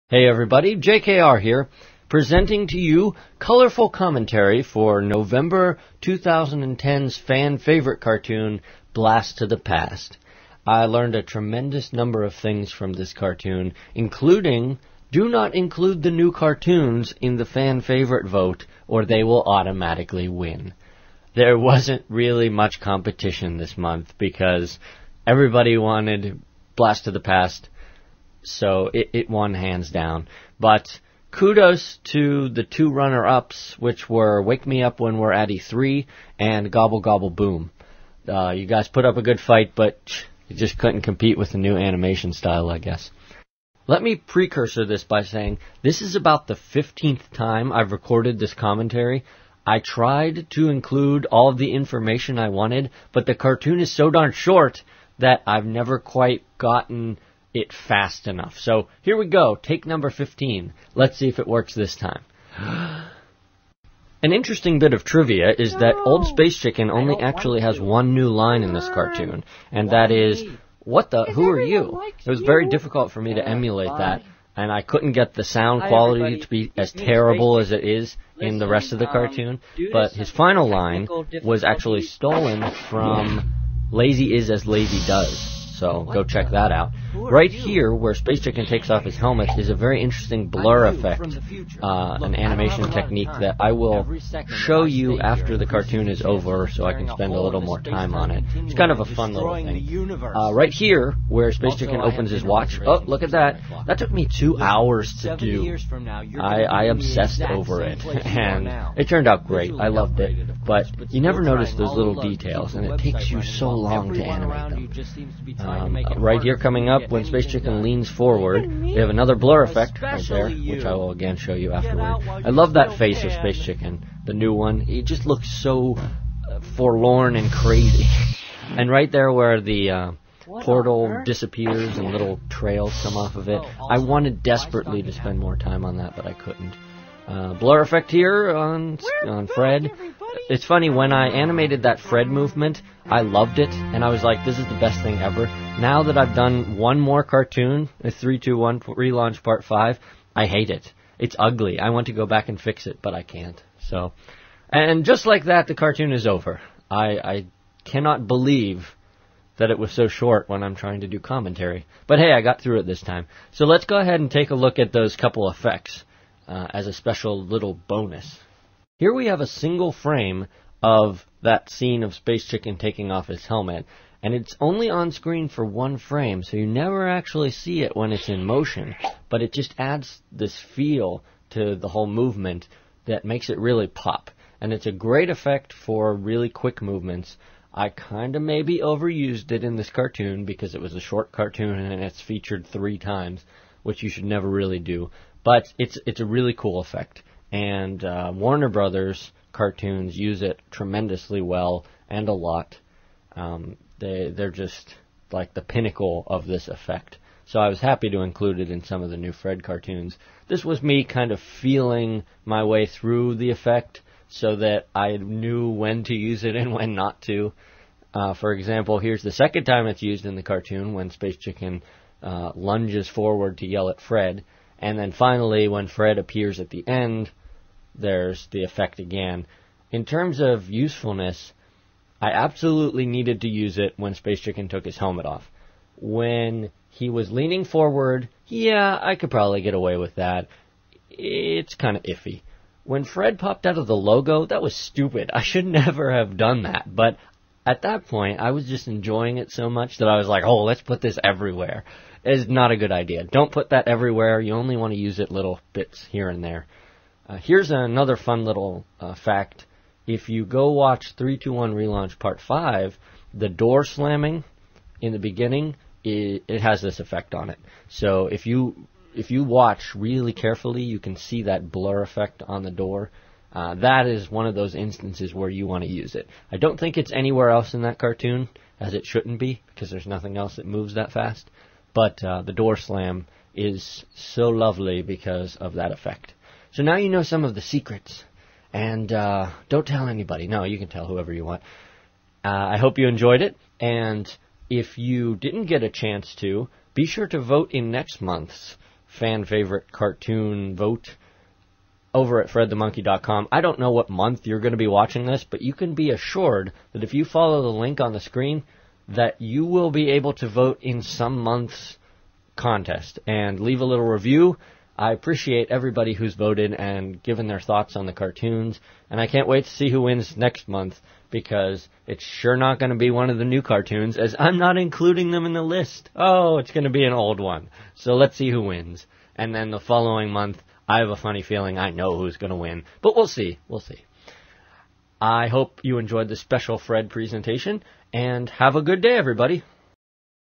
Hey everybody, JKR here, presenting to you colorful commentary for November 2010's fan favorite cartoon, Blast to the Past. I learned a tremendous number of things from this cartoon, including do not include the new cartoons in the fan favorite vote or they will automatically win. There wasn't really much competition this month because everybody wanted Blast to the Past, so it won hands down. But kudos to the two runner-ups, which were Wake Me Up When We're at E3 and Gobble Gobble Boom. You guys put up a good fight, but you just couldn't compete with the new animation style, I guess. Let me precursor this by saying this is about the 15th time I've recorded this commentary. I tried to include all of the information I wanted, but the cartoon is so darn short that I've never quite gotten it fast enough. So here we go, take number 15. Let's see if it works this time. An interesting bit of trivia is that Old Space Chicken only actually has one new line in this cartoon, and that is, "What the? Who are you?" It was very difficult for me to emulate that, and I couldn't get the sound quality to be as terrible as it is in the rest of the cartoon, but his final line was actually stolen from Lazy Is As Lazy Does. So go check that out. Right here, where Space Chicken takes off his helmet, is a very interesting blur effect, an animation technique that I will show you after the cartoon is over so I can spend a little more time on it. It's kind of a fun little thing. Right here, where Space Chicken opens his watch, oh, look at that. That took me 2 hours to do. I obsessed over it, and it turned out great. I loved it, but you never notice those little details, and it takes you so long to animate them. Right here coming up, when Space Chicken leans forward, we have another blur effect right there, which I will again show you afterward. I love that face of Space Chicken, the new one. He just looks so forlorn and crazy. And right there where the portal disappears and little trails come off of it, I wanted desperately to spend more time on that, but I couldn't. Blur effect here on Fred. It's funny, when I animated that Fred movement, I loved it, and I was like, this is the best thing ever. Now that I've done one more cartoon, a 3-2-1 relaunch part 5, I hate it. It's ugly. I want to go back and fix it, but I can't. So, and just like that, the cartoon is over. I cannot believe that it was so short when I'm trying to do commentary. But hey, I got through it this time. So let's go ahead and take a look at those couple effects as a special little bonus. Here we have a single frame of that scene of Space Chicken taking off his helmet, and it's only on screen for one frame, so you never actually see it when it's in motion, but it just adds this feel to the whole movement that makes it really pop, and it's a great effect for really quick movements. I kind of maybe overused it in this cartoon because it was a short cartoon and it's featured 3 times, which you should never really do, but it's a really cool effect. And Warner Brothers cartoons use it tremendously well and a lot. They're just like the pinnacle of this effect. So I was happy to include it in some of the new Fred cartoons. This was me kind of feeling my way through the effect so that I knew when to use it and when not to. For example, here's the second time it's used in the cartoon when Space Chicken lunges forward to yell at Fred. And then finally, when Fred appears at the end, there's the effect again. In terms of usefulness, I absolutely needed to use it when Space Chicken took his helmet off. When he was leaning forward, yeah, I could probably get away with that. It's kind of iffy. When Fred popped out of the logo, that was stupid. I should never have done that. But at that point, I was just enjoying it so much that I was like, oh, let's put this everywhere. It's not a good idea. Don't put that everywhere. You only want to use it little bits here and there. Here's another fun little fact. If you go watch 3-2-1 Relaunch Part 5, the door slamming in the beginning, it has this effect on it. So if you watch really carefully, you can see that blur effect on the door. That is one of those instances where you want to use it. I don't think it's anywhere else in that cartoon, as it shouldn't be, because there's nothing else that moves that fast. But the door slam is so lovely because of that effect. So now you know some of the secrets. And don't tell anybody. No, you can tell whoever you want. I hope you enjoyed it. And if you didn't get a chance to, be sure to vote in next month's fan favorite cartoon vote over at fredthemonkey.com. I don't know what month you're going to be watching this, but you can be assured that if you follow the link on the screen, that you will be able to vote in some month's contest and leave a little review. I appreciate everybody who's voted and given their thoughts on the cartoons, and I can't wait to see who wins next month, because it's sure not going to be one of the new cartoons, as I'm not including them in the list. Oh, it's going to be an old one. So let's see who wins. And then the following month, I have a funny feeling I know who's going to win. But we'll see. We'll see. I hope you enjoyed the special Fred presentation, and have a good day, everybody.